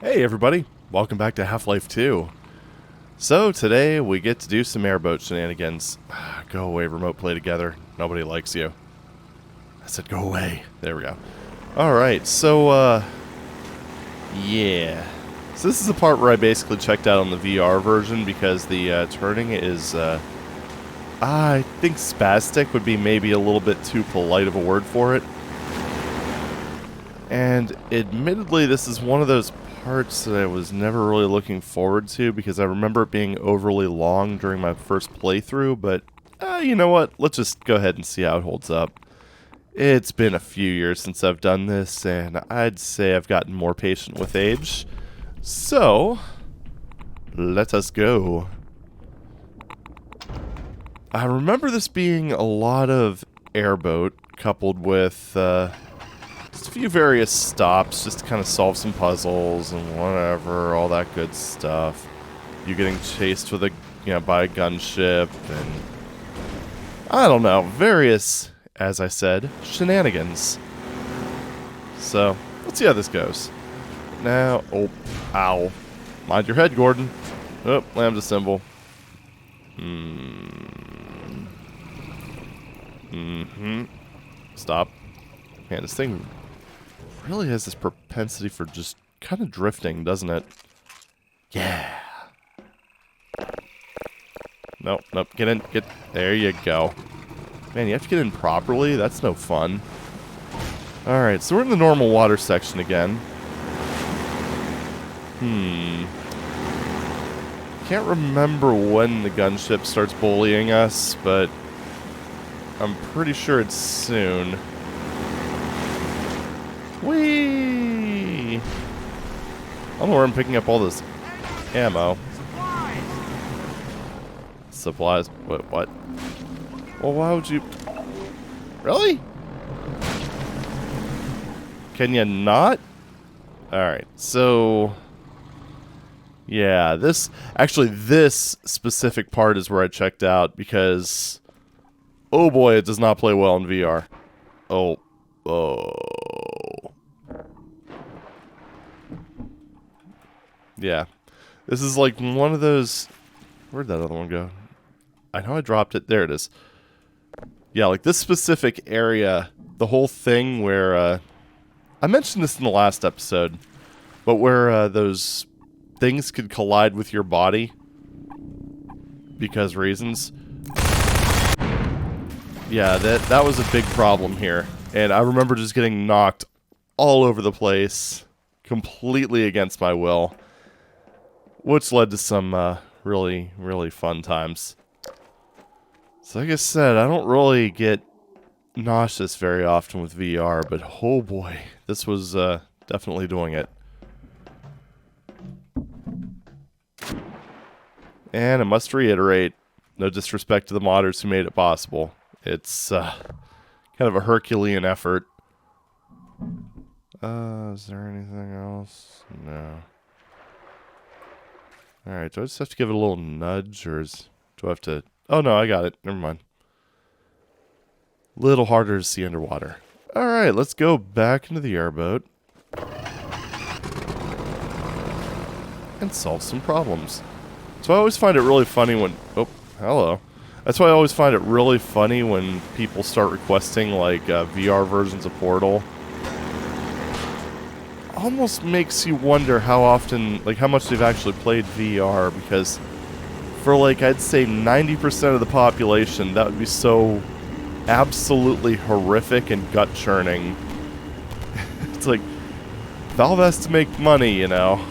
Hey everybody, welcome back to Half-Life 2. So today we get to do some airboat shenanigans. Go away, remote play together. Nobody likes you. I said go away. There we go. Alright, so yeah. So this is the part where I basically checked out on the VR version because the turning is, I think spastic would be maybe a little bit too polite of a word for it. And admittedly, this is one of those parts that I was never really looking forward to because I remember it being overly long during my first playthrough, but you know what? Let's just go ahead and see how it holds up. It's been a few years since I've done this, and I'd say I've gotten more patient with age. So, let us go. I remember this being a lot of airboat coupled with just a few various stops just to kind of solve some puzzles and whatever, all that good stuff. You getting chased with by a gunship and I don't know, various, as I said, shenanigans. So, let's see how this goes. Now, oh, ow. Mind your head, Gordon. Oh, lambda symbol. Stop. Man, this thing really has this propensity for just kind of drifting, doesn't it? Yeah. Nope, get in, there you go. Man, you have to get in properly? That's no fun. Alright, so we're in the normal water section again. Can't remember when the gunship starts bullying us, but I'm pretty sure it's soon. Whee! I don't know where I'm picking up all this ammo. Supplies? What? Well, why would you... Really? Can you not? Alright, so... Yeah, this specific part is where I checked out because... Oh boy, it does not play well in VR. Oh. Yeah. This is like one of those... Where'd that other one go? I know I dropped it. There it is. Yeah, like this specific area, the whole thing where... I mentioned this in the last episode, but where those things could collide with your body because reasons. Yeah, that was a big problem here. And I remember just getting knocked all over the place, completely against my will, which led to some really, really fun times. So like I said, I don't really get nauseous very often with VR, but oh boy, this was definitely doing it. And I must reiterate, no disrespect to the modders who made it possible. It's kind of a Herculean effort. Is there anything else? No. Alright, do I just have to give it a little nudge, or do I have to... Oh no, I got it. Never mind. Little harder to see underwater. Alright, let's go back into the airboat. And solve some problems. So I always find it really funny when... Oh, hello. That's why I always find it really funny when people start requesting, like, VR versions of Portal. Almost makes you wonder how often, like, how much they've actually played VR, because for, like, I'd say 90% of the population, that would be so absolutely horrific and gut-churning. It's like, Valve has to make money, you know.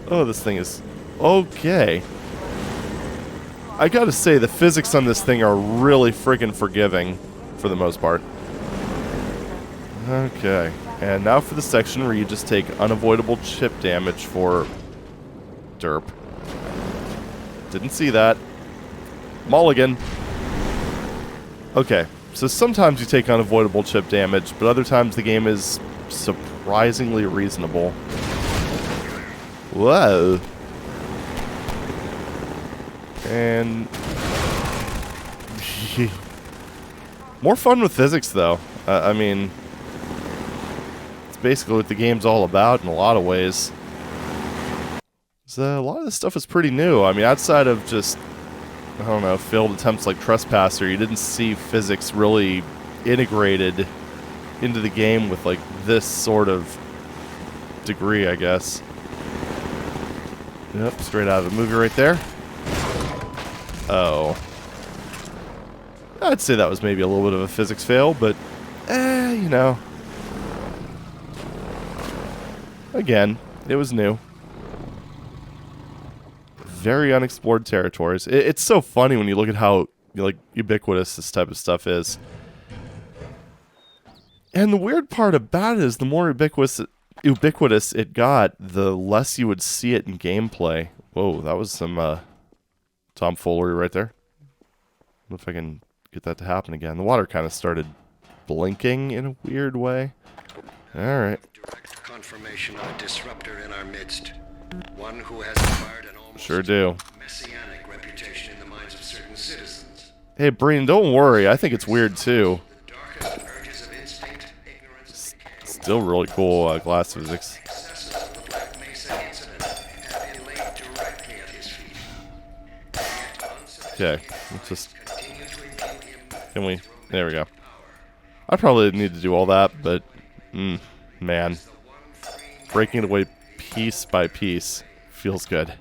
Oh, this thing is... Okay. I gotta say, the physics on this thing are really friggin' forgiving, for the most part. Okay. And now for the section where you just take unavoidable chip damage for... Derp. Didn't see that. Mulligan. Okay. So sometimes you take unavoidable chip damage, but other times the game is surprisingly reasonable. Whoa. And... More fun with physics, though. I mean, it's basically what the game's all about in a lot of ways. So a lot of this stuff is pretty new. I mean, outside of just, I don't know, failed attempts like Trespasser, you didn't see physics really integrated into the game with, like, this sort of degree, I guess. Yep, straight out of a movie right there. Oh. I'd say that was maybe a little bit of a physics fail, but, you know. Again, it was new. Very unexplored territories. It's so funny when you look at how, like, ubiquitous this type of stuff is. And the weird part about it is the more ubiquitous it got, the less you would see it in gameplay. Whoa, that was some tomfoolery right there. I don't know if I can get that to happen again. The water kind of started blinking in a weird way. Alright. Direct confirmation of a disruptor in our midst. One who has acquired an almost Sure do. messianic reputation in the minds of certain citizens. Hey, Breen, don't worry. I think it's weird, too. The darkest urges of instinct, ignorance, and decay. Still really cool glass physics. Excesses of the Black Mesa incident have been laid directly at his feet. Okay, let's just... Continue to impute him Can we... There we go. I probably didn't need to do all that, but... man. Breaking it away piece by piece feels good.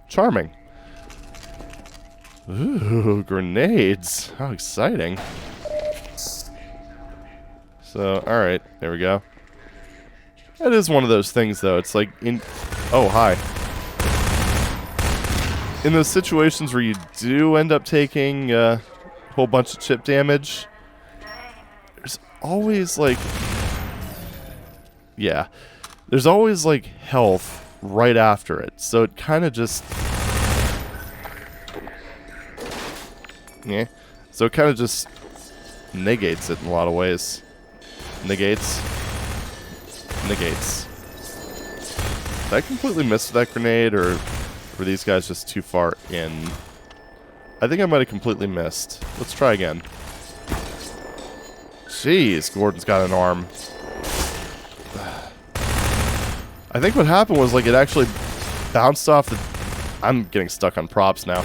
Charming. Ooh, grenades. How exciting. So, alright, there we go. That is one of those things, though. It's like in... Oh, hi. In those situations where you do end up taking a whole bunch of chip damage, there's always, like... Yeah. There's always, like, health right after it. So it kind of just... Yeah. So it kind of just negates it in a lot of ways. Negates. Negates. Did I completely miss that grenade, or were these guys just too far in? I think I might have completely missed. Let's try again. Jeez, Gordon's got an arm. I think what happened was, like, it actually bounced off the... I'm getting stuck on props now.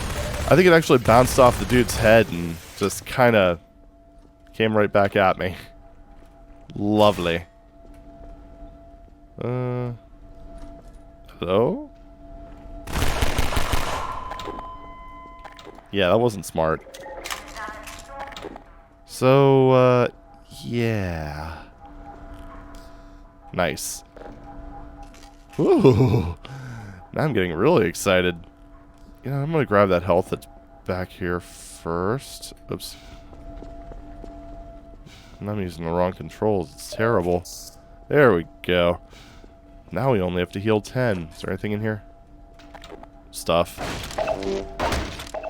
I think it actually bounced off the dude's head and just kind of came right back at me. Lovely. Hello? Yeah, that wasn't smart. So, yeah. Nice. Ooh. Now I'm getting really excited. You know, I'm gonna grab that health that's back here first. Oops. I'm using the wrong controls. It's terrible. There we go. Now we only have to heal 10. Is there anything in here? Stuff.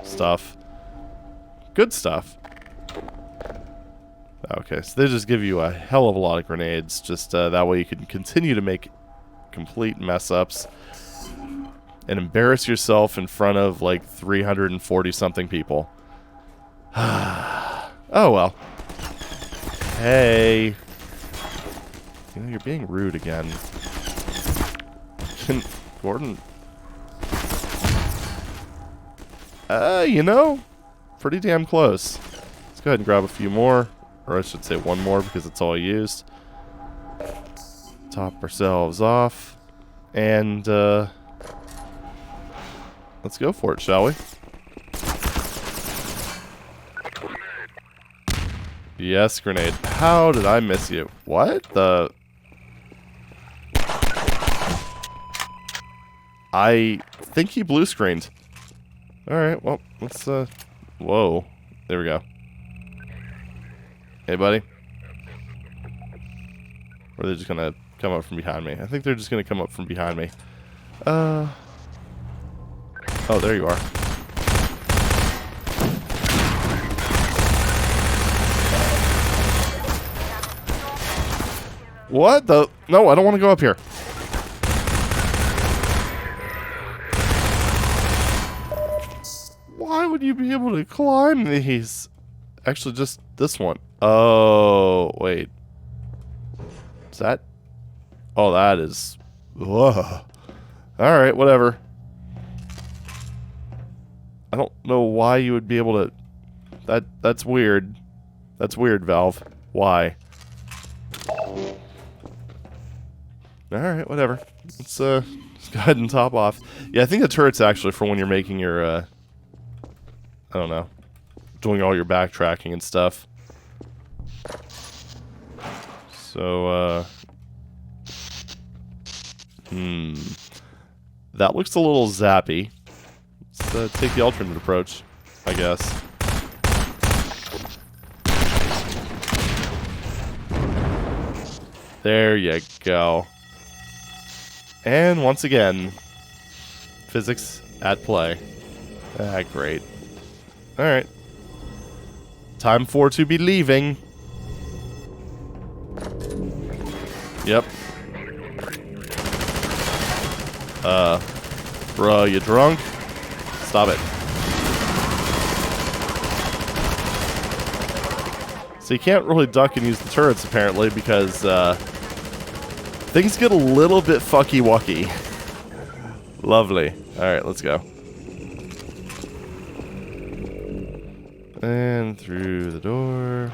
Stuff. Good stuff. Okay, so they just give you a hell of a lot of grenades. Just that way you can continue to make complete mess-ups and embarrass yourself in front of, like, 340 something people. Oh well. Hey. You know, you're being rude again. Gordon. You know, pretty damn close. Let's go ahead and grab a few more. Or I should say one more, because it's all I used. Top ourselves off. And, let's go for it, shall we? Yes, grenade. How did I miss you? What the... I think he blue screened. Alright, well, let's, whoa. There we go. Hey, buddy. Or are they just gonna come up from behind me? I think they're just gonna come up from behind me. Oh, there you are. What the? No, I don't want to go up here. Why would you be able to climb these? actually just this one. Oh, wait. Is that? Oh, that is... Whoa. Alright, whatever. I don't know why you would be able to... That's weird. That's weird, Valve. Why? Alright, whatever. Let's go ahead and top off. Yeah, I think the turret's actually for when you're making your, I don't know, doing all your backtracking and stuff. So, that looks a little zappy. Let's take the alternate approach, I guess. There you go. And once again, physics at play. Ah, great. Alright. Time for to be leaving. Yep. Bruh, you drunk? Stop it. So you can't really duck and use the turrets, apparently, because, things get a little bit fucky-wucky. Lovely. Alright, let's go. And through the door.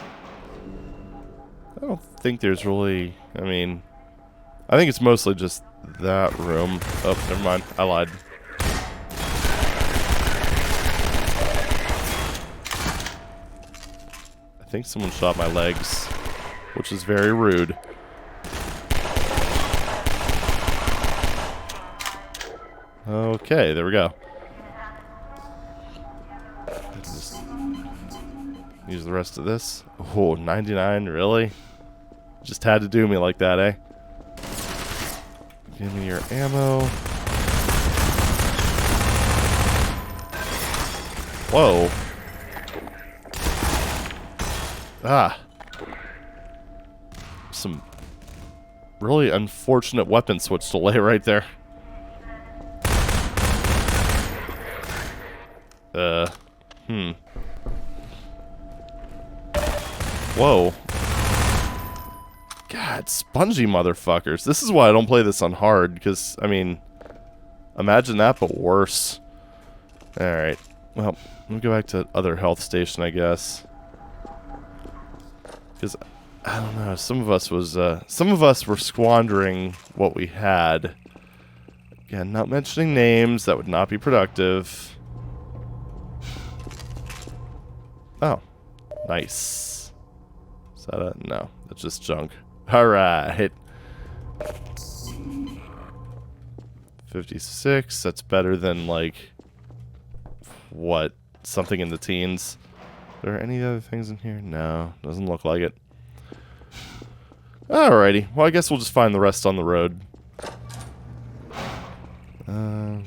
I don't think there's really... I mean... I think it's mostly just that room. Oh, never mind. I lied. I think someone shot my legs, which is very rude. Okay, there we go. Just use the rest of this. Oh, 99, really? Just had to do me like that, eh? Give me your ammo. Whoa. Ah. Some really unfortunate weapon switch delay right there. Whoa. God, spongy motherfuckers. This is why I don't play this on hard, because, I mean, imagine that, but worse. Alright. Well, let me go back to other health station, I guess. Because, I don't know, some of us were squandering what we had. Again, not mentioning names, that would not be productive. Oh. Nice. Is that a... No, that's just junk. Alright. 56, that's better than, like... What? Something in the teens? Are there any other things in here? No, doesn't look like it. Alrighty, well I guess we'll just find the rest on the road.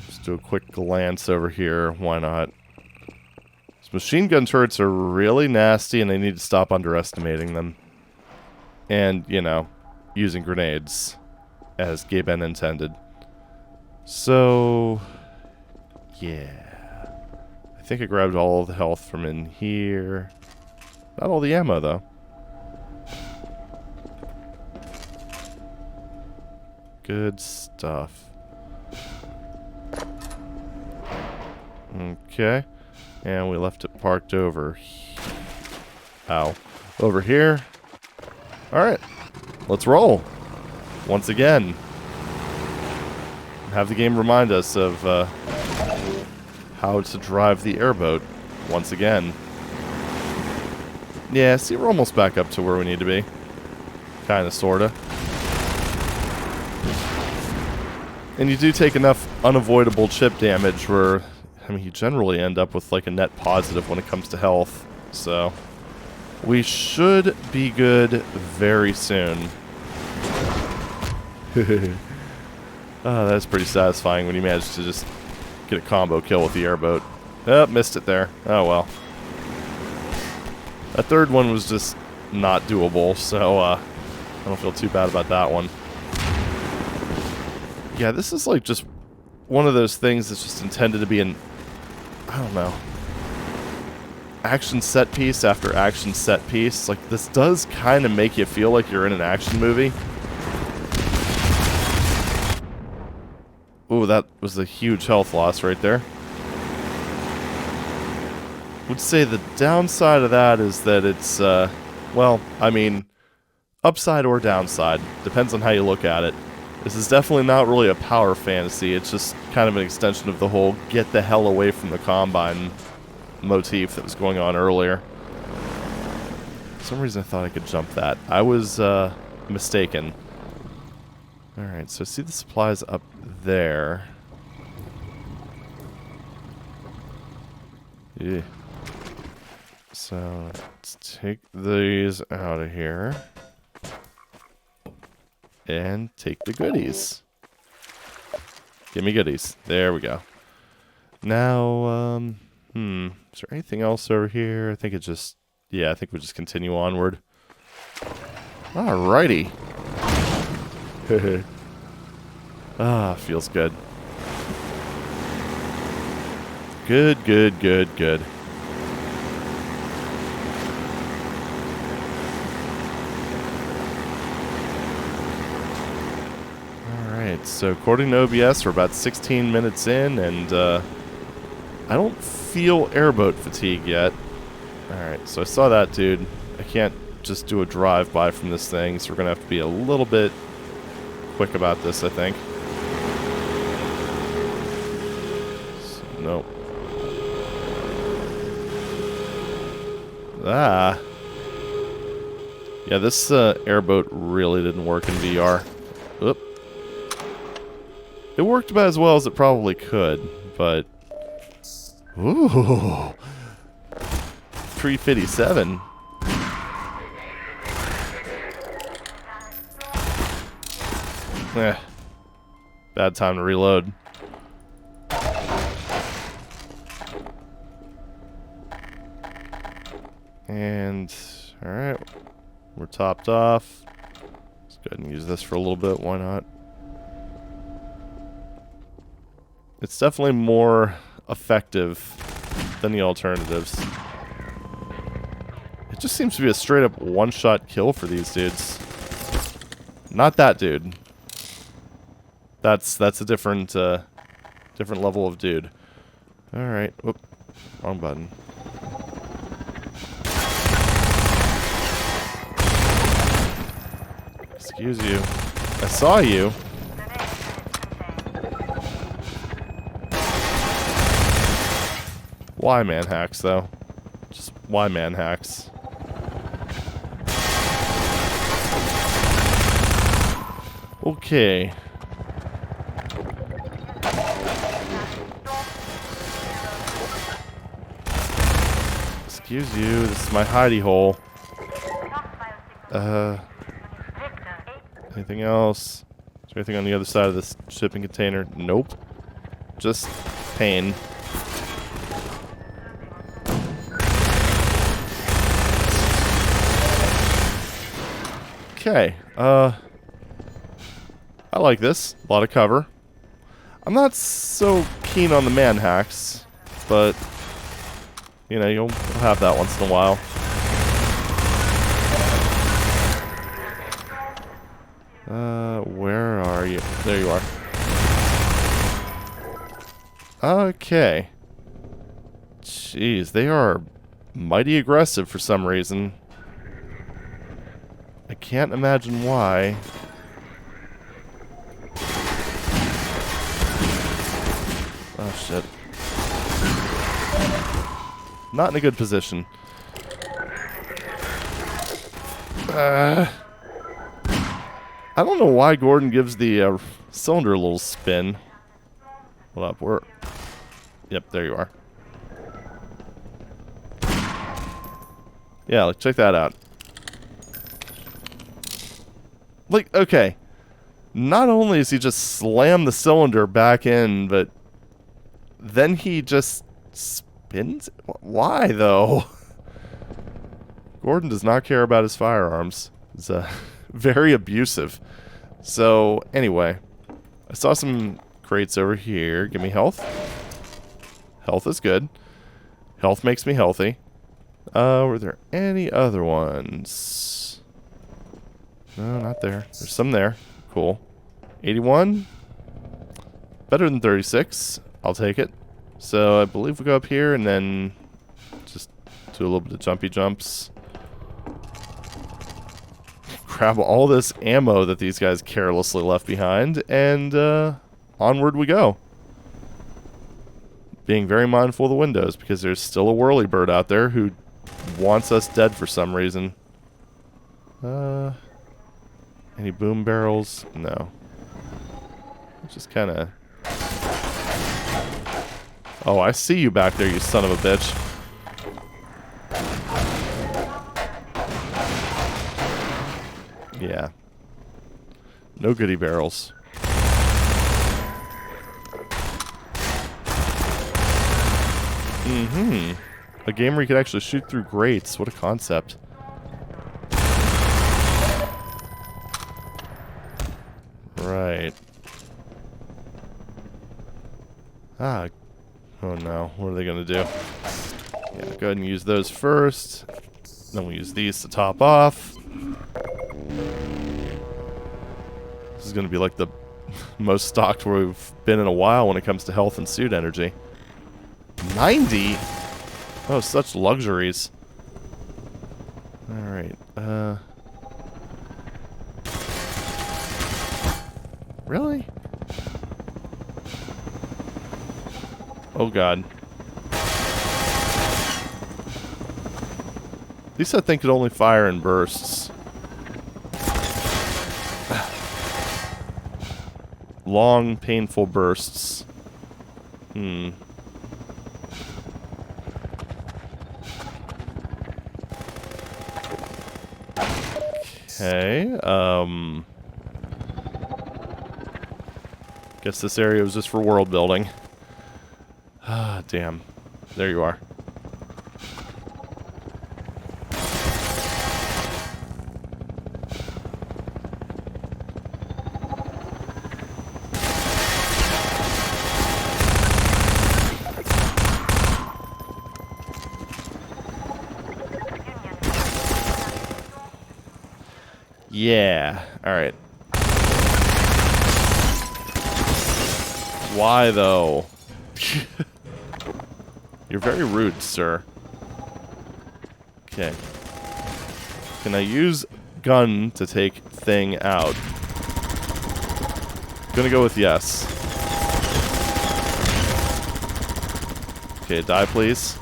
Just do a quick glance over here, why not? These machine gun turrets are really nasty and they need to stop underestimating them. And, you know, using grenades, as Gaben intended. So, yeah. I think I grabbed all the health from in here. Not all the ammo, though. Good stuff. Okay. And we left it parked over... Ow. Over here. Alright. Let's roll. Once again. Have the game remind us of, how to drive the airboat once again. Yeah, see, we're almost back up to where we need to be. Kinda, sorta. And you do take enough unavoidable chip damage where, I mean, you generally end up with like a net positive when it comes to health. So, we should be good very soon. That's pretty satisfying when you manage to just get a combo kill with the airboat. Oh, missed it there. Oh well. That third one was just not doable, so I don't feel too bad about that one. Yeah, this is like just one of those things that's just intended to be an... I don't know. action set piece after action set piece. Like, this does kind of make you feel like you're in an action movie. Ooh, that was a huge health loss right there. Would say the downside of that is that it's, well, I mean, upside or downside. Depends on how you look at it. This is definitely not really a power fantasy. It's just kind of an extension of the whole get the hell away from the Combine motif that was going on earlier. For some reason I thought I could jump that. I was mistaken. Alright, so see the supplies up there. Yeah. So let's take these out of here. And take the goodies. Give me goodies. There we go. Now, is there anything else over here? I think it just, yeah, I think we just continue onward. Alrighty. Ah, feels good. Good, good, good, good. Alright, so according to OBS, we're about 16 minutes in, and I don't feel airboat fatigue yet. Alright, so I saw that dude. I can't just do a drive-by from this thing, so we're going to have to be a little bit quick about this, I think. So, nope. Ah. Yeah, this airboat really didn't work in VR. Oop. It worked about as well as it probably could, but... Ooh. 357. Eh. Bad time to reload. And, alright. We're topped off. Let's go ahead and use this for a little bit. Why not? It's definitely more effective than the alternatives. It just seems to be a straight up one-shot kill for these dudes. Not that dude. That's a different different level of dude. Alright. Whoop. Wrong button. Excuse you. I saw you. Why man hacks, though? Just why man hacks? Okay. Excuse you, this is my hidey hole. Anything else? Is there anything on the other side of this shipping container? Nope. Just pain. Okay, I like this. A lot of cover. I'm not so keen on the man hacks, but, you know, you'll have that once in a while. Where are you? There you are. Okay. Jeez, they are mighty aggressive for some reason. I can't imagine why. Oh, shit. Not in a good position. I don't know why Gordon gives the cylinder a little spin. Hold up, where? Yep, there you are. Yeah, like, check that out. Like, okay. Not only does he just slam the cylinder back in, but then he just spins? Why, though? Gordon does not care about his firearms. He's very abusive. So, anyway. I saw some crates over here. Give me health. Health is good. Health makes me healthy. Were there any other ones? No, not there. There's some there. Cool. 81? Better than 36. I'll take it. So I believe we go up here and then just do a little bit of jumpy jumps. Grab all this ammo that these guys carelessly left behind, and onward we go. Being very mindful of the windows, because there's still a whirlybird out there who wants us dead for some reason. Any boom barrels? No. Just kind of... Oh, I see you back there, you son of a bitch. Yeah. No goodie barrels. A game where you could actually shoot through grates. What a concept. Right. Ah. Oh no. What are they going to do? Yeah, go ahead and use those first. Then we'll use these to top off. This is going to be like the most stocked we've been in a while when it comes to health and suit energy. 90? Oh, such luxuries. Alright, really? Oh god. These I think could only fire in bursts. Long, painful bursts. Okay, guess this area was just for world building. Ah, damn. There you are. Yeah. Alright. Why, though? You're very rude, sir. Okay. Can I use gun to take thing out? Gonna go with yes. Okay, die, please.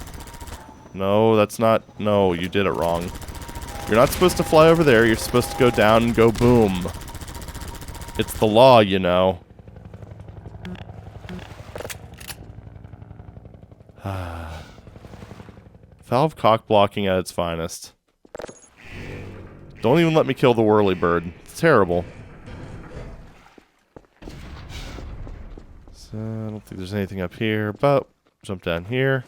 No, that's not... No, you did it wrong. You're not supposed to fly over there. You're supposed to go down and go boom. It's the law, you know. Valve cock blocking at its finest. Don't even let me kill the whirlybird. It's terrible. So, I don't think there's anything up here, but jump down here.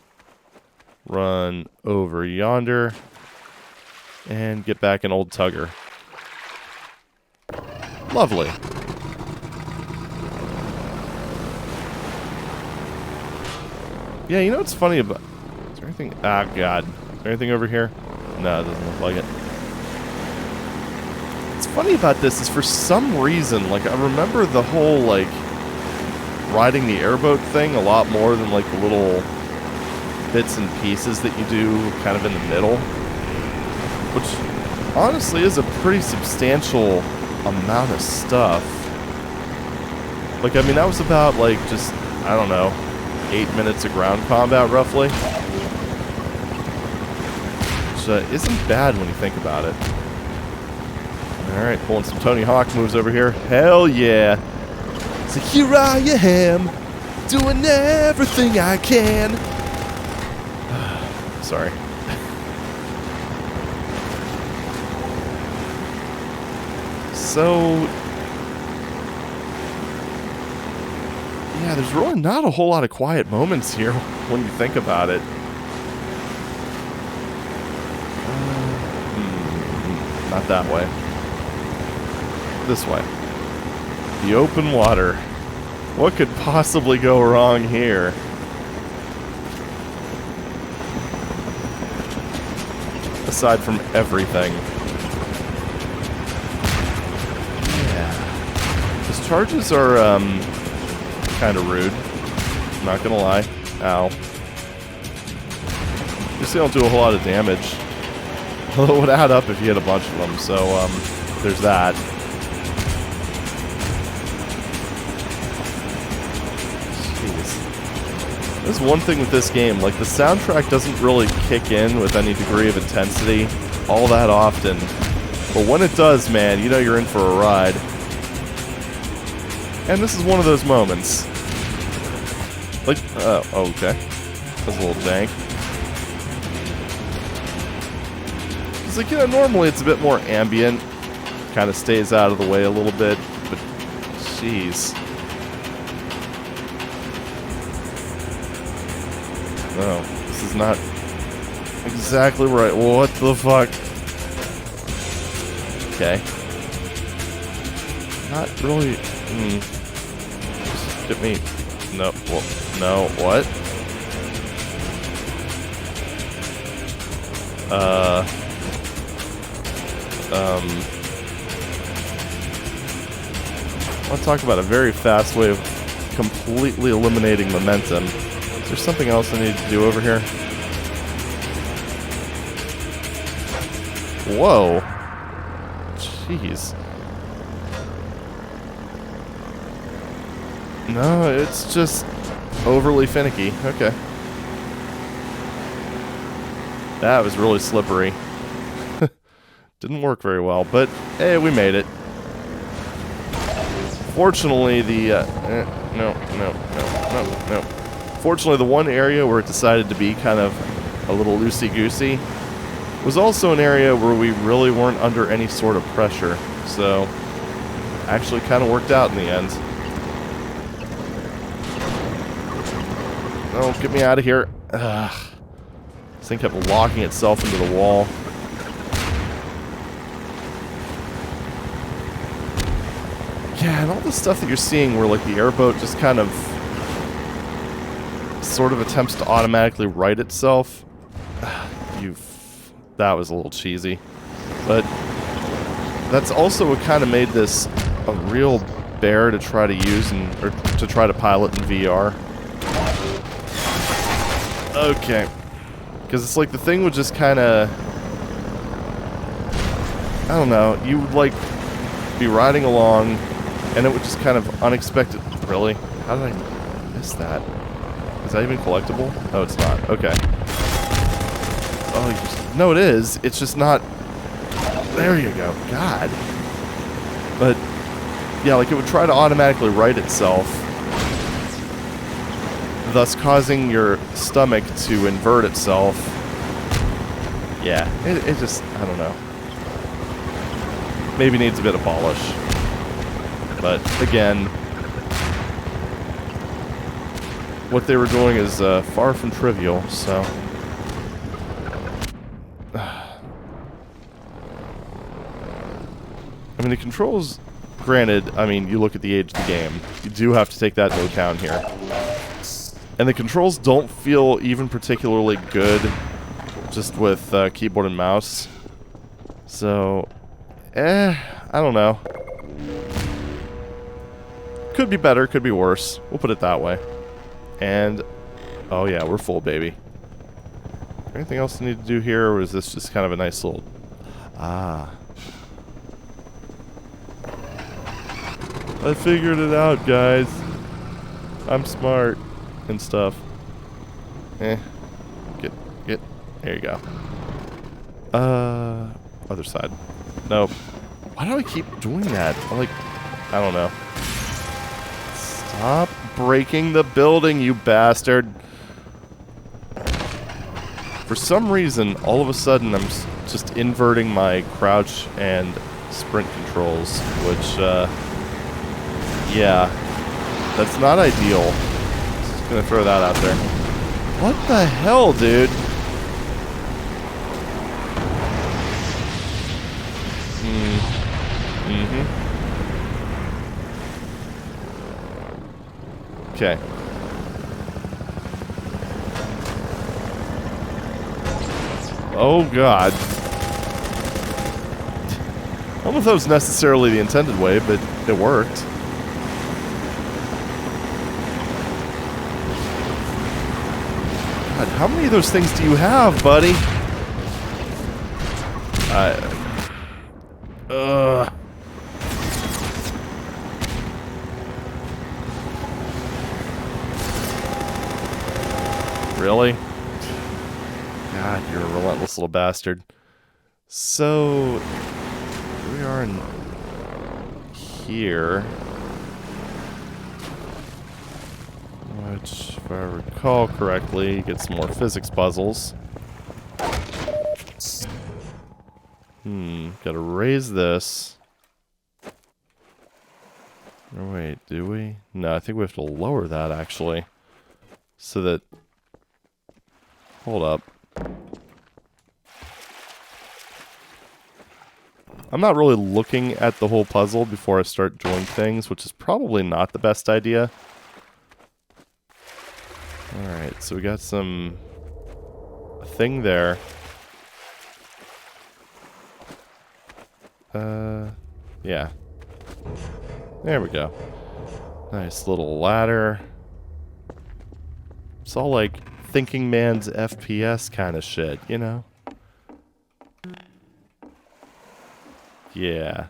Run over yonder. And get back an old tugger. Lovely. Yeah, you know what's funny about... Is there anything... Ah, God. Is there anything over here? No, it doesn't look like it. What's funny about this is for some reason, like, I remember the whole, like, riding the airboat thing a lot more than, like, the little bits and pieces that you do kind of in the middle. Which, honestly, is a pretty substantial amount of stuff. Like, I mean, that was about, like, just, I don't know, 8 minutes of ground combat, roughly. Which isn't bad when you think about it. Alright, pulling some Tony Hawk moves over here. Hell yeah! So here I am, doing everything I can. Sorry. So... yeah, there's really not a whole lot of quiet moments here when you think about it. Not that way. This way. The open water. What could possibly go wrong here? aside from everything. Yeah. His charges are, kind of rude. I'm not gonna lie. Ow. At least they don't do a whole lot of damage. Although it would add up if you hit a bunch of them, so, there's that. There's one thing with this game, like the soundtrack doesn't really kick in with any degree of intensity all that often. But when it does, man, you know you're in for a ride. And this is one of those moments. Like, oh, okay. That's a little jank. It's like, you know, normally it's a bit more ambient. Kind of stays out of the way a little bit. But, jeez. No, this is not exactly right. What the fuck? Okay. Not really. Just get me. No. Well, no. What? I want to talk about a very fast way of completely eliminating momentum. Is there something else I need to do over here? Whoa. Jeez. No, it's just overly finicky. Okay. That was really slippery. Didn't work very well, but hey, we made it. Fortunately, the no. Fortunately, the one area where it decided to be kind of a little loosey-goosey was also an area where we really weren't under any sort of pressure. So, actually kind of worked out in the end. Oh, get me out of here. Ugh. This thing kept locking itself into the wall. Yeah, and all the stuff that you're seeing where, like, the airboat just kind of sort of attempts to automatically right itself. That was a little cheesy. But that's also what kind of made this a real bear to try to use or to try to pilot in VR. Okay. Because it's like the thing would just kind of, I don't know, you would like be riding along and it would just kind of unexpected. Really? How did I miss that? Is that even collectible? Oh, it's not. Okay. Oh, no, it is. It's just not. There you go. God. But, yeah, like it would try to automatically right itself, thus causing your stomach to invert itself. Yeah, it just, I don't know. Maybe needs a bit of polish. But, again, what they were doing is far from trivial, so. I mean, the controls, granted, I mean, you look at the age of the game. You do have to take that into account here. And the controls don't feel even particularly good just with keyboard and mouse. So, I don't know. Could be better, could be worse. We'll put it that way. And, oh yeah, we're full, baby. Anything else I need to do here, or is this just kind of a nice little... Ah. I figured it out, guys. I'm smart and stuff. Get. There you go. Other side. Nope. Why do I keep doing that? I don't know. Stop breaking the building, you bastard. For some reason, all of a sudden, I'm just inverting my crouch and sprint controls, which, yeah, that's not ideal. Just gonna throw that out there. What the hell, dude? Okay. Oh, God. don't know if that was necessarily the intended way, but it worked. God, how many of those things do you have, buddy? Really? God, you're a relentless little bastard. So, we are in here. Which, if I recall correctly, get some more physics puzzles. Gotta raise this. Oh, wait, do we? No, I think we have to lower that, actually. So that... Hold up. I'm not really looking at the whole puzzle before I start doing things, which is probably not the best idea. Alright, so we got a thing there. Yeah. There we go. Nice little ladder. It's all like thinking man's FPS kind of shit, you know? Yeah.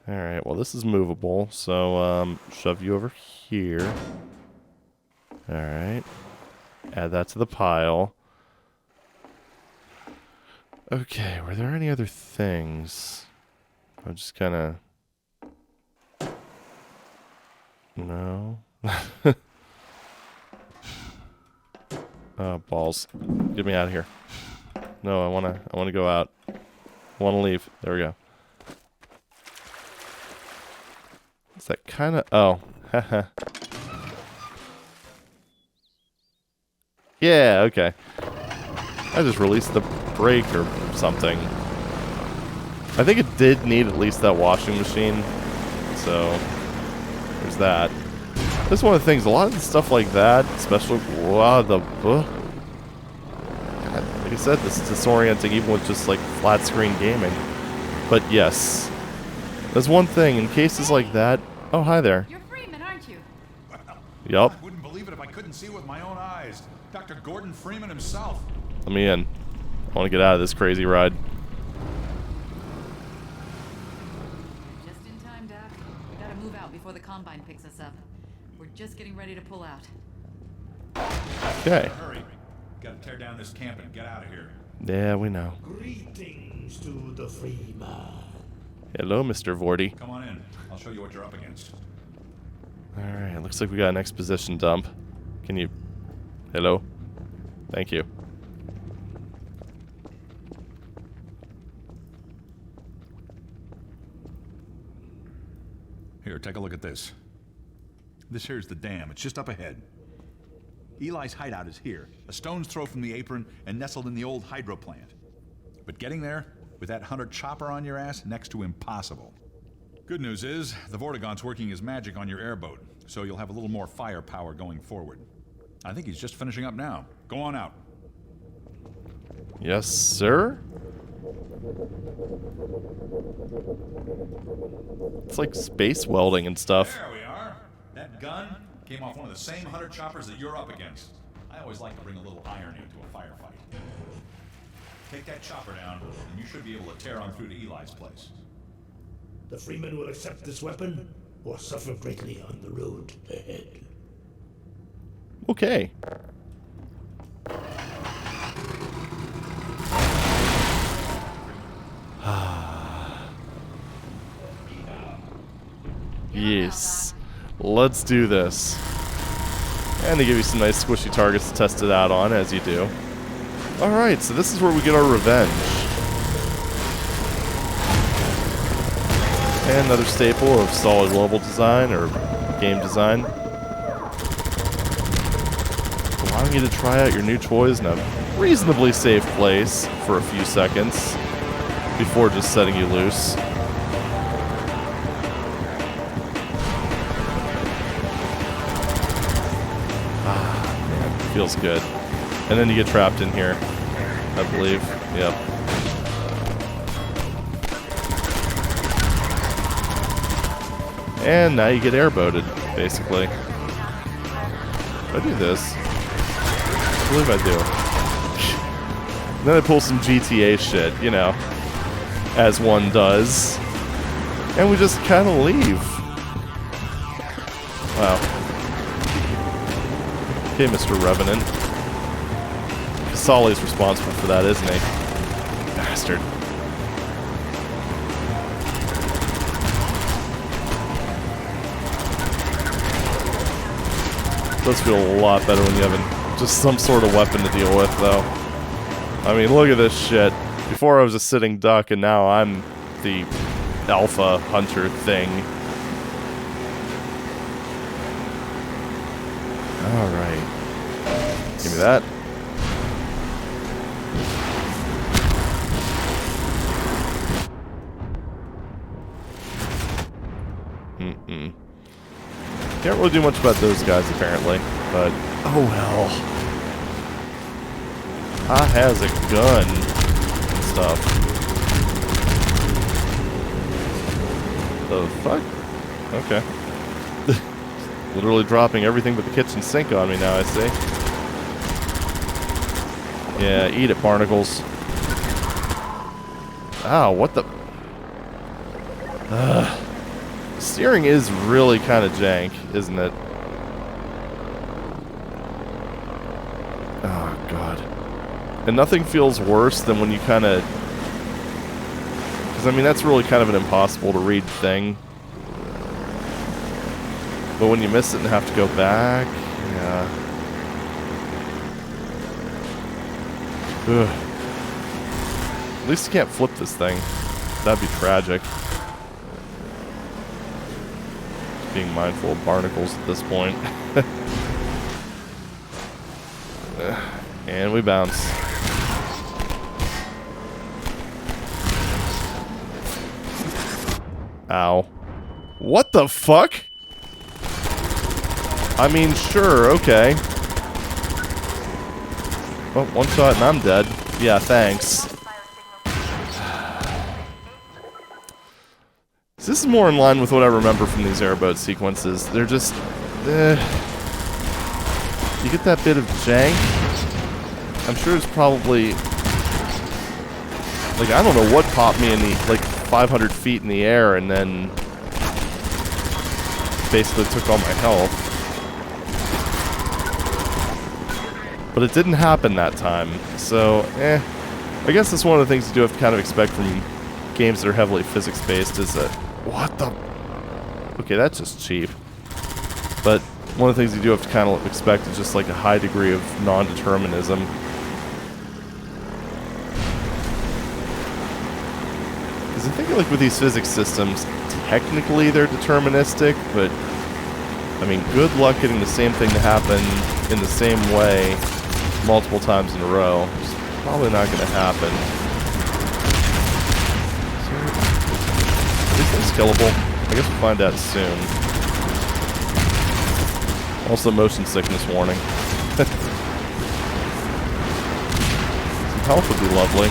Alright, well this is movable, so shove you over here. Alright. Add that to the pile. Okay, were there any other things? I'm just kinda... No. Oh, balls. Get me out of here. No, I wanna go out. I wanna leave. There we go. Is that kinda... Oh. Haha. Yeah, okay. I just released the brake or something. I think it did need at least that washing machine. So, there's that. That's one of the things, a lot of the stuff like that, especially, wow, God, like I said, this is disorienting even with just like flat screen gaming. But yes, there's one thing, in cases like that, oh hi there. You're Freeman, aren't you? Yup. I wouldn't believe it if I couldn't see with my own eyes. Dr. Gordon Freeman himself. Let me in. I want to get out of this crazy ride. Just in time, Doc. We gotta move out before the Combine picks us up. We're just getting ready to pull out. Okay. Hurry. Gotta tear down this camp and get out of here. Yeah, we know. Greetings to the free man. Hello, Mr. Vorty. Come on in. I'll show you what you're up against. Alright, looks like we got an exposition dump. Can you... Hello? Thank you. Here, take a look at this. This here's the dam. It's just up ahead. Eli's hideout is here, a stone's throw from the apron and nestled in the old hydro plant. But getting there, with that hunter chopper on your ass, next to impossible. Good news is, the Vortigaunt's working his magic on your airboat, so you'll have a little more firepower going forward. I think he's just finishing up now. Go on out. Yes, sir? It's like space welding and stuff. There we are. That gun came off one of the same hunter choppers that you're up against. I always like to bring a little irony to a firefight. Take that chopper down, and you should be able to tear on through to Eli's place. The freeman will accept this weapon or suffer greatly on the road ahead. Okay. Yes. Let's do this. And they give you some nice squishy targets to test it out on, as you do. Alright, so this is where we get our revenge. And another staple of solid level design, or game design. Allowing you to try out your new toys in a reasonably safe place for a few seconds before just setting you loose. Ah, man, feels good. And then you get trapped in here, I believe. Yep. And now you get airboated, basically. I do this. I believe I do. Then I pull some GTA shit, you know, as one does. And we just kind of leave. Wow. Okay, Mr. Revenant. Kasali's responsible for that, isn't he? Bastard. It does feel a lot better when you have just some sort of weapon to deal with, though. I mean, look at this shit. Before I was a sitting duck, and now I'm the alpha hunter thing. Alright. Give me that. Can't really do much about those guys, apparently. But, oh well. I has a gun and stuff. The fuck? Okay. Literally dropping everything but the kitchen sink on me now, I see. Yeah, eat it, barnacles. Ow, what the... Steering is really kind of jank, isn't it? Oh, God. And nothing feels worse than when you kind of... Because, I mean, that's really kind of an impossible to read thing. But when you miss it and have to go back... Yeah. Ugh. At least you can't flip this thing. That'd be tragic. Being mindful of barnacles at this point. And we bounce. Ow. What the fuck? I mean, sure, okay. Well, one shot and I'm dead. Yeah, thanks. This is more in line with what I remember from these airboat sequences. They're just... You get that bit of jank? I'm sure it's probably... Like, I don't know what popped me in the... Like, 500 feet in the air and then... basically took all my health. But it didn't happen that time. So, I guess that's one of the things you do have to kind of expect from games that are heavily physics-based is that... What the... Okay, that's just cheap. But one of the things you do have to kind of expect is just like a high degree of non-determinism. Because I think like with these physics systems, technically they're deterministic, but... I mean, good luck getting the same thing to happen in the same way multiple times in a row. It's probably not going to happen. Are these things killable? I guess we'll find out soon. Also, motion sickness warning. Some health would be lovely.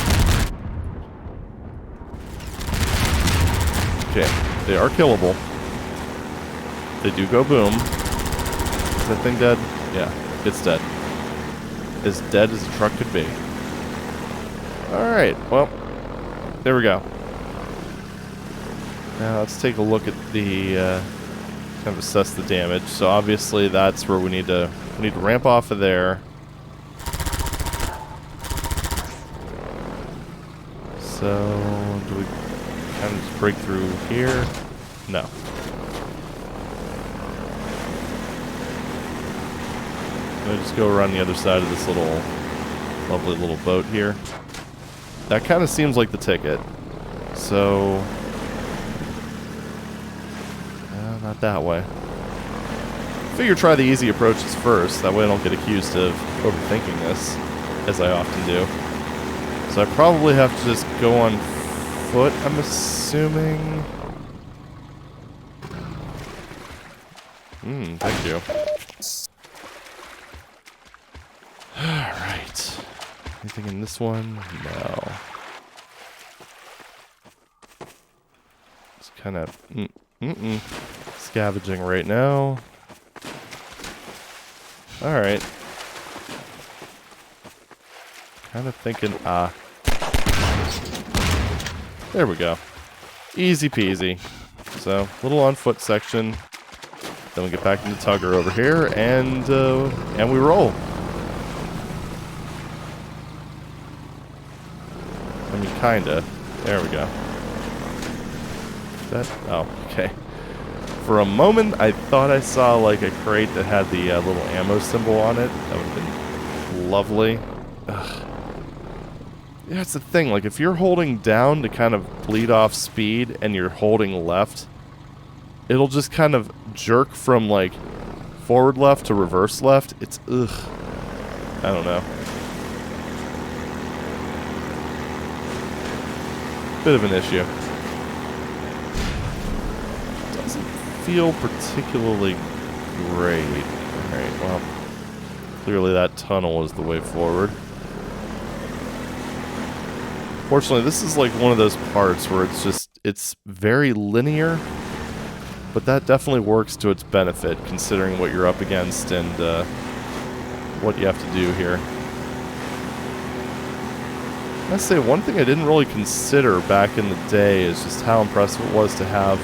Okay, they are killable. They do go boom. Is that thing dead? Yeah, it's dead. As dead as a truck could be. Alright, well, there we go. Now let's take a look at the, kind of assess the damage. So obviously that's where we need to ramp off of there. So, do we kind of just break through here? No. I'm gonna just go around the other side of this lovely little boat here. That kind of seems like the ticket. So... not that way. Figure try the easy approaches first, that way I don't get accused of overthinking this, as I often do. So I probably have to just go on foot, I'm assuming. Thank you. Alright. Anything in this one? No. It's kind of... Scavenging right now. Alright. Kind of thinking, there we go. Easy peasy. So, little on foot section. Then we get back into Tugger over here, and we roll. I mean, kinda. There we go. Oh, okay. For a moment, I thought I saw like a crate that had the little ammo symbol on it. That would have been lovely. Ugh. Yeah, that's the thing. Like, if you're holding down to kind of bleed off speed and you're holding left, it'll just kind of jerk from like forward left to reverse left. It's ugh. I don't know. Bit of an issue. Doesn't feel particularly great. Alright, well, clearly that tunnel is the way forward. Fortunately, this is like one of those parts where it's very linear, but that definitely works to its benefit, considering what you're up against and what you have to do here. I must say, one thing I didn't really consider back in the day is just how impressive it was to have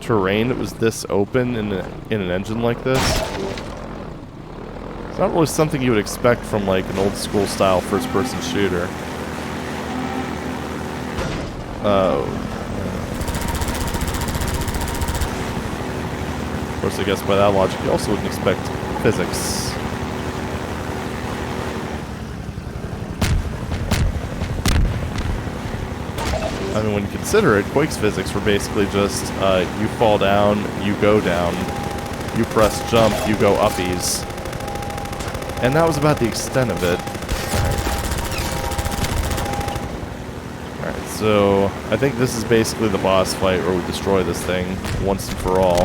terrain that was this open in an engine like this. It's not really something you would expect from like an old school style first-person shooter. Oh. Of course, I guess by that logic, you also wouldn't expect physics. I mean, when you consider it, Quake's physics were basically just, you fall down, you go down, you press jump, you go uppies. And that was about the extent of it. Alright, so I think this is basically the boss fight where we destroy this thing once and for all.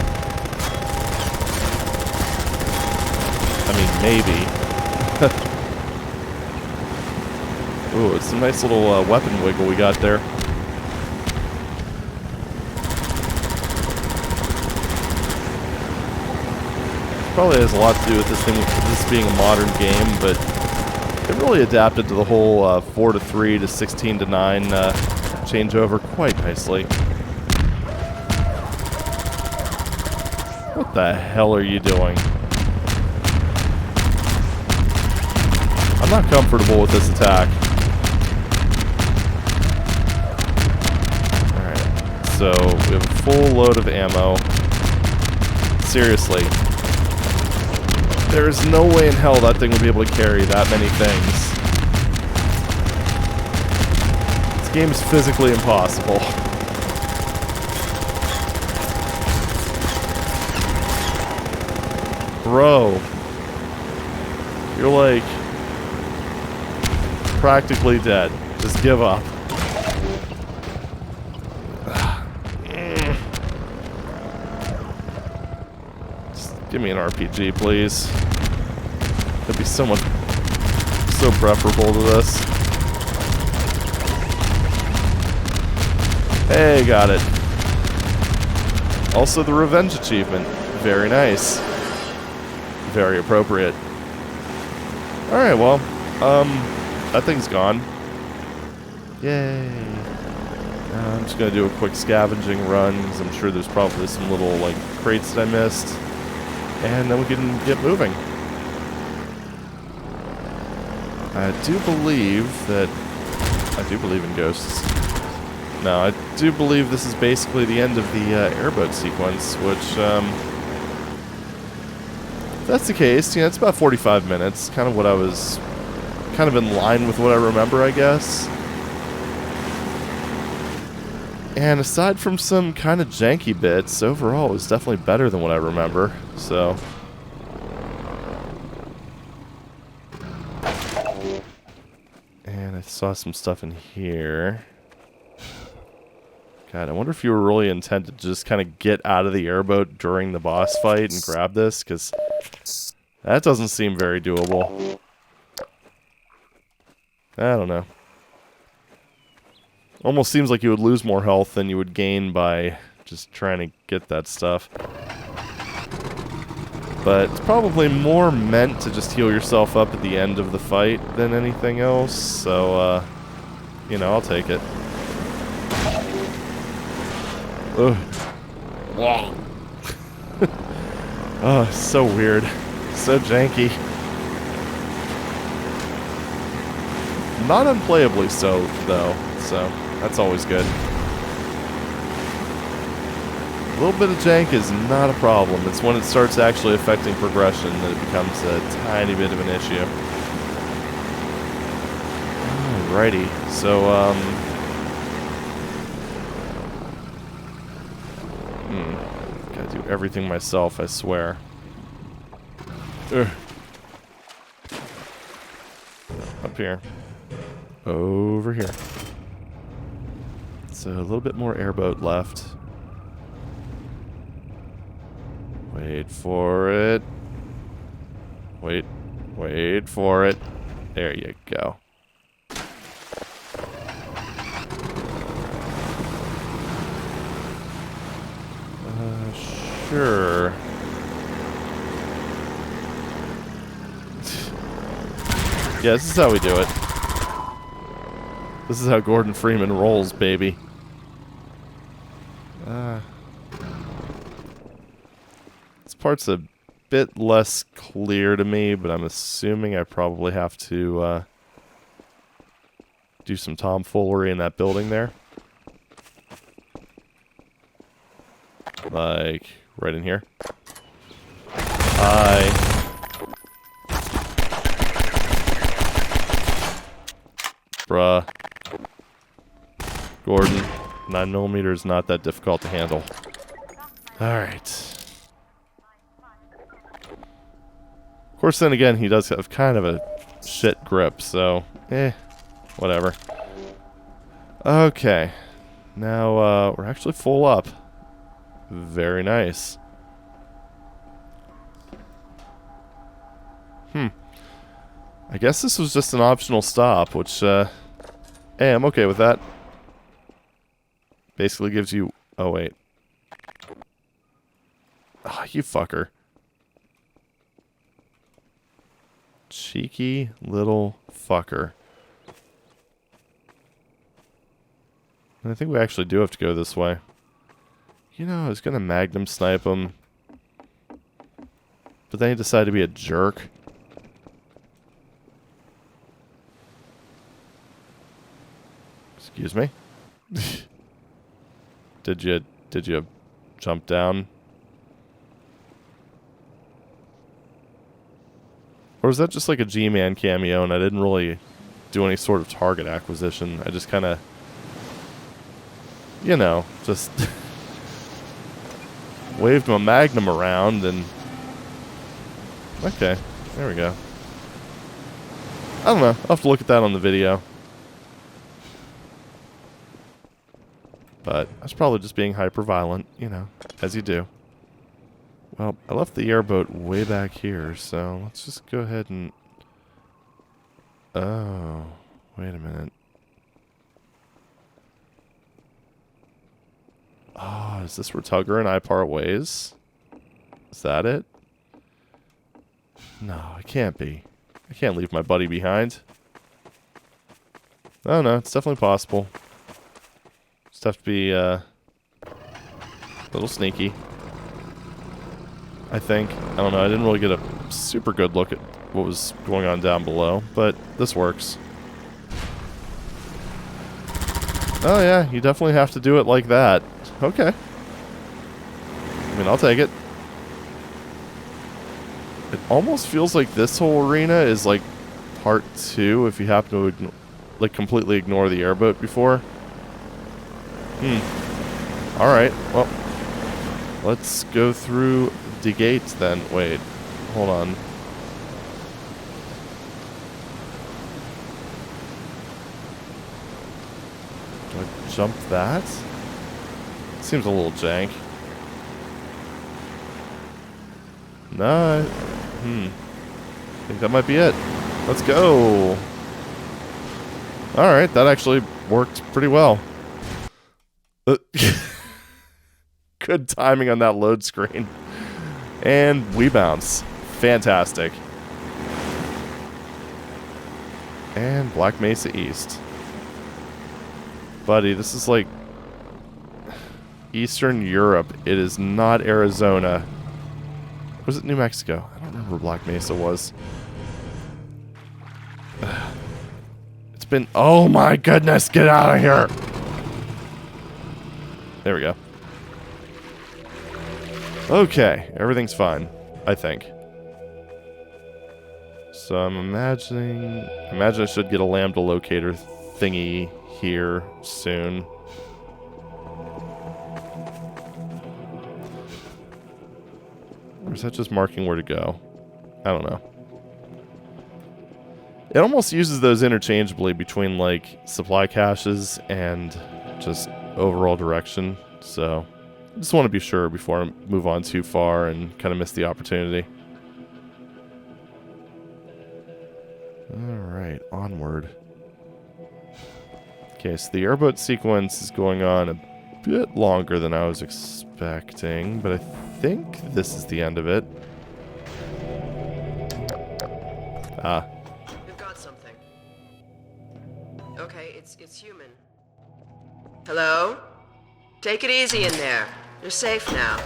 I mean, maybe. Ooh, it's a nice little weapon wiggle we got there. Probably has a lot to do with this being a modern game, but it really adapted to the whole 4 to 3 to 16 to 9 changeover quite nicely. What the hell are you doing? I'm not comfortable with this attack. Alright, so we have a full load of ammo. Seriously. There's no way in hell that thing would be able to carry that many things. This game is physically impossible. Bro. You're like practically dead. Just give up. Give me an RPG, please. That'd be so preferable to this. Hey, got it. Also the revenge achievement. Very nice. Very appropriate. Alright, well, that thing's gone. Yay. I'm just gonna do a quick scavenging run, because I'm sure there's probably some little, like, crates that I missed. And then we can get moving. I do believe in ghosts. No, I do believe this is basically the end of the airboat sequence, which, if that's the case, it's about 45 minutes. Kind of what I was, kind of in line with what I remember, I guess. And aside from some kind of janky bits, overall it was definitely better than what I remember, so. And I saw some stuff in here. God, I wonder if you were really intended to just kind of get out of the airboat during the boss fight and grab this, because that doesn't seem very doable. I don't know. Almost seems like you would lose more health than you would gain by just trying to get that stuff. But it's probably more meant to just heal yourself up at the end of the fight than anything else, so, you know, I'll take it. Ugh. Oh, so weird. So janky. Not unplayably so, though, so that's always good. A little bit of jank is not a problem. It's when it starts actually affecting progression that it becomes a tiny bit of an issue. Alrighty, so, gotta do everything myself, I swear. Ugh. Up here. Over here. So a little bit more airboat left. Wait for it. Wait for it. There you go. Sure. Yeah, this is how we do it. This is how Gordon Freeman rolls, baby. This part's a bit less clear to me, but I'm assuming I probably have to do some tomfoolery in that building there. Like, right in here. Hi. Bruh. Gordon, 9mm is not that difficult to handle. Alright. Of course, then again, he does have kind of a shit grip, so, whatever. Okay. Now, we're actually full up. Very nice. I guess this was just an optional stop, which, hey, I'm okay with that. Basically gives you... Oh, wait. Ah, you fucker. Cheeky little fucker. And I think we actually do have to go this way. You know, I was gonna magnum snipe him. But then he decided to be a jerk. Excuse me? Did you jump down? Or was that just like a G-Man cameo and I didn't really do any sort of target acquisition? I just kind of, you know, just waved my magnum around and... Okay, there we go. I don't know, I'll have to look at that on the video. But I was probably just being hyper-violent, you know, as you do. Well, I left the airboat way back here, so let's just go ahead and... Oh, wait a minute. Oh, is this where Tugger and I part ways? Is that it? No, it can't be. I can't leave my buddy behind. Oh no, it's definitely possible. Just have to be a little sneaky. I think. I don't know, I didn't really get a super good look at what was going on down below, but this works. Oh yeah, you definitely have to do it like that. Okay. I mean, I'll take it. It almost feels like this whole arena is like part 2 if you happen to like completely ignore the airboat before. Alright, well, let's go through the gates then. Wait, hold on. Do I jump that? Seems a little jank. No, I think that might be it. Let's go. Alright, that actually worked pretty well. good timing on that load screen. And we bounce. Fantastic. And Black Mesa East. Buddy, this is like Eastern Europe. It is not Arizona. Was it New Mexico? I don't remember where Black Mesa was. It's been... Oh my goodness, get out of here! There we go. Okay, everything's fine, I think. So I'm imagining... I imagine I should get a lambda locator thingy here soon. Or is that just marking where to go? I don't know. It almost uses those interchangeably between, like, supply caches and just overall direction. So, I just want to be sure before I move on too far and kind of miss the opportunity. Alright, onward. Okay, so the airboat sequence is going on a bit longer than I was expecting, but I think this is the end of it. Ah. We've got something. Okay, it's human. Hello? Take it easy in there. You're safe now.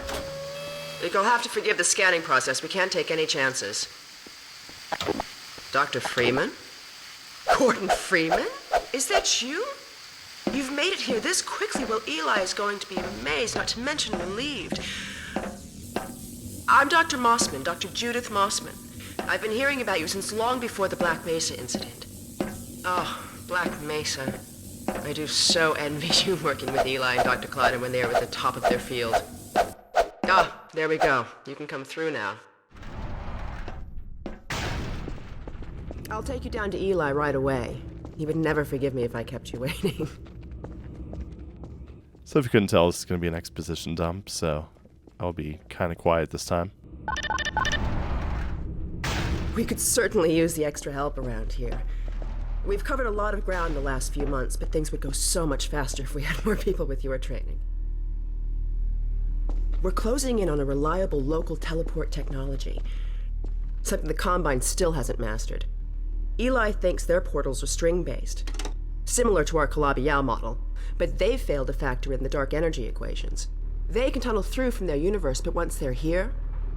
You'll have to forgive the scanning process. We can't take any chances. Dr. Freeman? Gordon Freeman? Is that you? You've made it here this quickly. Well, Eli is going to be amazed, not to mention relieved. I'm Dr. Mossman, Dr. Judith Mossman. I've been hearing about you since long before the Black Mesa incident. Oh, Black Mesa. I do so envy you working with Eli and Dr. Clyden when they are at the top of their field. Ah, there we go. You can come through now. I'll take you down to Eli right away. He would never forgive me if I kept you waiting. So if you couldn't tell, this is going to be an exposition dump, so I'll be kind of quiet this time. We could certainly use the extra help around here. We've covered a lot of ground the last few months, but things would go so much faster if we had more people with your training. We're closing in on a reliable local teleport technology, something the Combine still hasn't mastered. Eli thinks their portals are string-based, similar to our Calabi-Yau model, but they've failed to factor in the dark energy equations. They can tunnel through from their universe, but once they're here,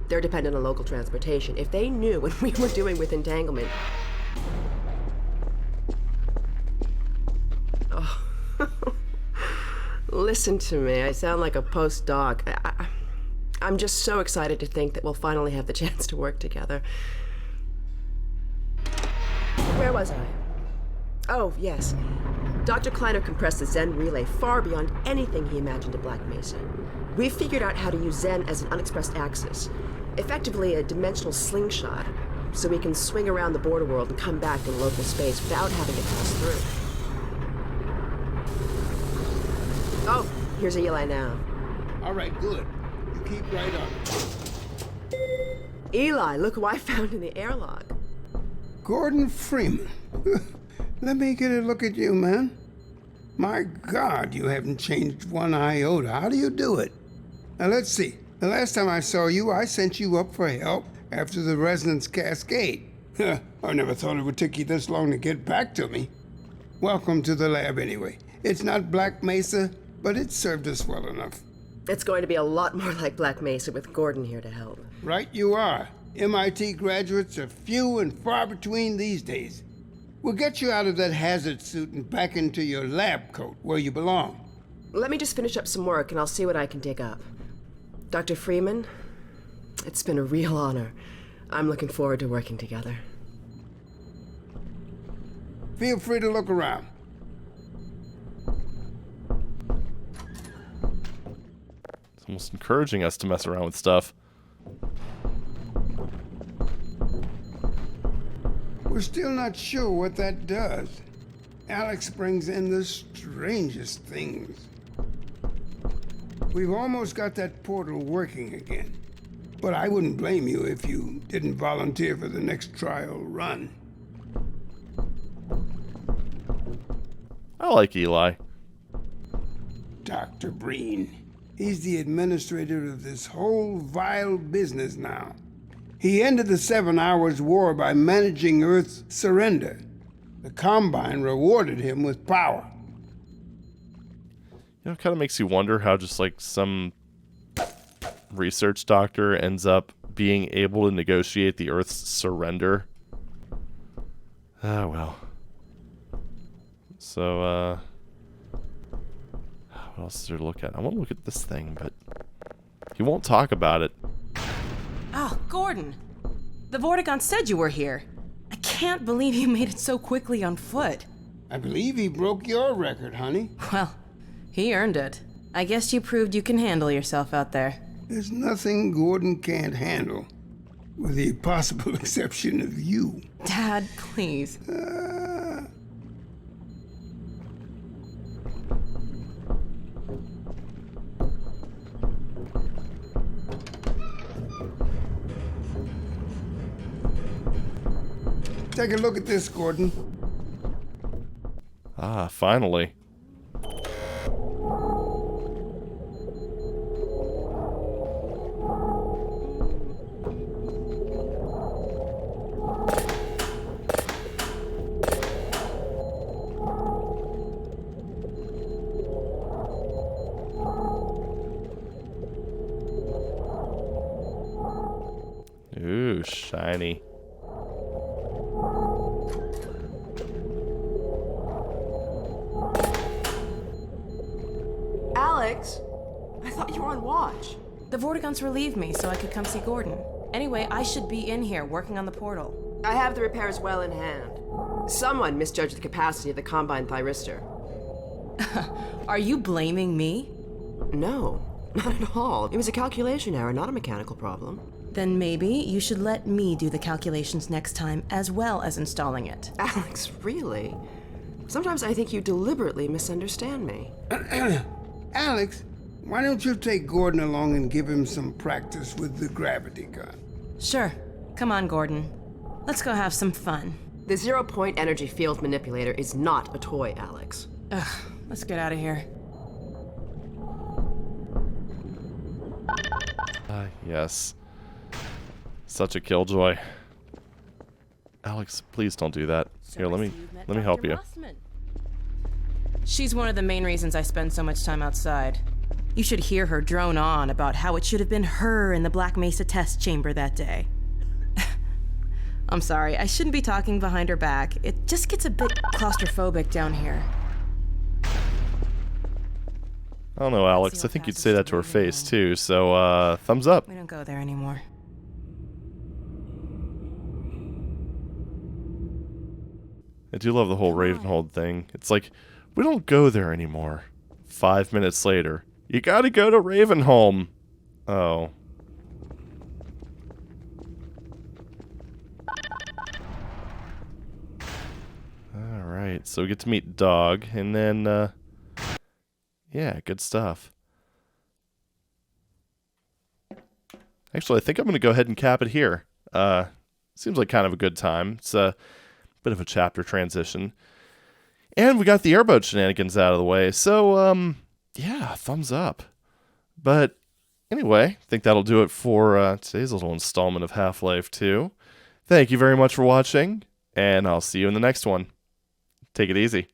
they're dependent on local transportation. If they knew what we were doing with entanglement... Oh. Listen to me, I sound like a postdoc. I'm just so excited to think that we'll finally have the chance to work together. Where was I? Oh, yes. Dr. Kleiner compressed the Zen relay far beyond anything he imagined at Black Mesa. We've figured out how to use Zen as an unexpressed axis, effectively a dimensional slingshot, so we can swing around the border world and come back in local space without having to pass through. Oh, here's Eli now. All right, good. You keep right on. Eli, look who I found in the airlock. Gordon Freeman. Let me get a look at you, man. My God, you haven't changed one iota. How do you do it? Now, let's see. The last time I saw you, I sent you up for help after the resonance cascade. I never thought it would take you this long to get back to me. Welcome to the lab, anyway. It's not Black Mesa, but it served us well enough. It's going to be a lot more like Black Mesa with Gordon here to help. Right you are. MIT graduates are few and far between these days. We'll get you out of that hazard suit and back into your lab coat where you belong. Let me just finish up some work and I'll see what I can dig up. Dr. Freeman, it's been a real honor. I'm looking forward to working together. Feel free to look around. It's almost encouraging us to mess around with stuff. We're still not sure what that does. Alex brings in the strangest things. We've almost got that portal working again. But I wouldn't blame you if you didn't volunteer for the next trial run. I like Eli. Dr. Breen, He's the administrator of this whole vile business now. He ended the 7 Hours War by managing Earth's surrender. The Combine rewarded him with power. You know, it kind of makes you wonder how just like some research doctor ends up being able to negotiate the Earth's surrender. Ah, well. So, what else is there to look at? I want to look at this thing, but he won't talk about it. Oh, Gordon. The Vortigaunt said you were here. I can't believe you made it so quickly on foot. I believe he broke your record, honey. Well, he earned it. I guess you proved you can handle yourself out there. There's nothing Gordon can't handle, with the possible exception of you. Dad, please. Take a look at this, Gordon. Ah, finally. Ooh, shiny. Alex, I thought you were on watch. The Vortigaunts relieved me so I could come see Gordon. Anyway, I should be in here working on the portal. I have the repairs well in hand. Someone misjudged the capacity of the Combine thyristor. Are you blaming me? No, not at all. It was a calculation error, not a mechanical problem. Then maybe you should let me do the calculations next time as well as installing it. Alex, really? Sometimes I think you deliberately misunderstand me. Alex, why don't you take Gordon along and give him some practice with the gravity gun? Sure. Come on, Gordon. Let's go have some fun. The zero-point energy field manipulator is not a toy, Alex. Ugh, let's get out of here. Yes. Such a killjoy. Alex, please don't do that. Here, let me help you. She's one of the main reasons I spend so much time outside. You should hear her drone on about how it should have been her in the Black Mesa test chamber that day. I'm sorry, I shouldn't be talking behind her back. It just gets a bit claustrophobic down here. I don't know, Alex. I think you'd say that to her face, too. So, thumbs up. We don't go there anymore. I do love the whole Ravenhold thing. It's like, we don't go there anymore. 5 minutes later, you gotta go to Ravenholm. Oh. Alright, so we get to meet Dog, and then, yeah, good stuff. Actually, I think I'm gonna go ahead and cap it here. Seems like kind of a good time. It's a bit of a chapter transition. And we got the airboat shenanigans out of the way. So, yeah, thumbs up. But anyway, I think that'll do it for today's little installment of Half-Life 2. Thank you very much for watching, and I'll see you in the next one. Take it easy.